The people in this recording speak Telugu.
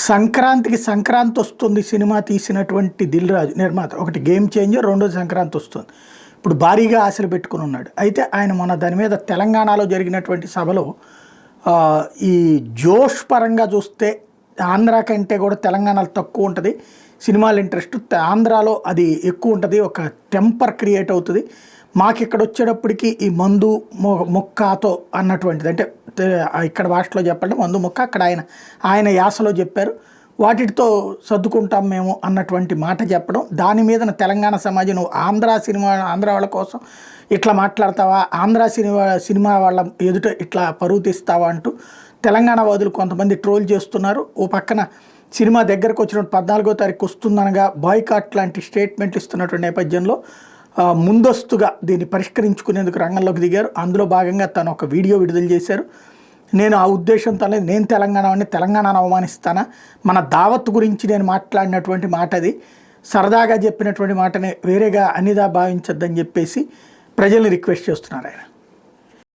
సంక్రాంతికి సంక్రాంతి వస్తుంది సినిమా తీసినటువంటి దిల్ రాజు నిర్మాత ఒకటి గేమ్ చేంజర్, రెండోది సంక్రాంతి వస్తుంది. ఇప్పుడు భారీగా ఆశలు పెట్టుకుని ఉన్నాడు. అయితే ఆయన మన దాని మీద తెలంగాణలో జరిగినటువంటి సభలో ఈ జోష్ పరంగా చూస్తే ఆంధ్ర కంటే కూడా తెలంగాణలో తక్కువ ఉంటుంది సినిమాల ఇంట్రెస్ట్. ఆంధ్రాలో అది ఎక్కువ ఉంటుంది, ఒక టెంపర్ క్రియేట్ అవుతుంది. మాకు ఇక్కడ వచ్చేటప్పటికి ఈ మందు ముక్కతో అన్నటువంటిది, అంటే ఇక్కడ భాషలో చెప్పండి మందు ముక్క, అక్కడ ఆయన యాసలో చెప్పారు, వాటితో సర్దుకుంటాం మేము అన్నటువంటి మాట చెప్పడం. దాని మీద తెలంగాణ సమాజం నువ్వు ఆంధ్ర వాళ్ళ కోసం ఇట్లా మాట్లాడతావా, ఆంధ్ర సినిమా వాళ్ళ ఎదుట ఇట్లా పరువు తీస్తావా అంటూ తెలంగాణ వాదులు కొంతమంది ట్రోల్ చేస్తున్నారు. ఓ పక్కన సినిమా దగ్గరకు వచ్చినప్పుడు 14వ తారీఖు వస్తుందనగా బాయ్కాట్ లాంటి స్టేట్మెంట్లు ఇస్తున్నటువంటి నేపథ్యంలో ముందస్తుగా దీన్ని పరిష్కరించుకునేందుకు రంగంలోకి దిగారు. అందులో భాగంగా తను ఒక వీడియో విడుదల చేశారు. నేను ఆ ఉద్దేశంతో నేను తెలంగాణను అవమానిస్తానా, మన దావత్ గురించి నేను మాట్లాడినటువంటి మాట అది, సరదాగా చెప్పినటువంటి మాటని వేరేగా అన్నిదా భావించొద్దని చెప్పేసి ప్రజల్ని రిక్వెస్ట్ చేస్తున్నారు ఆయన.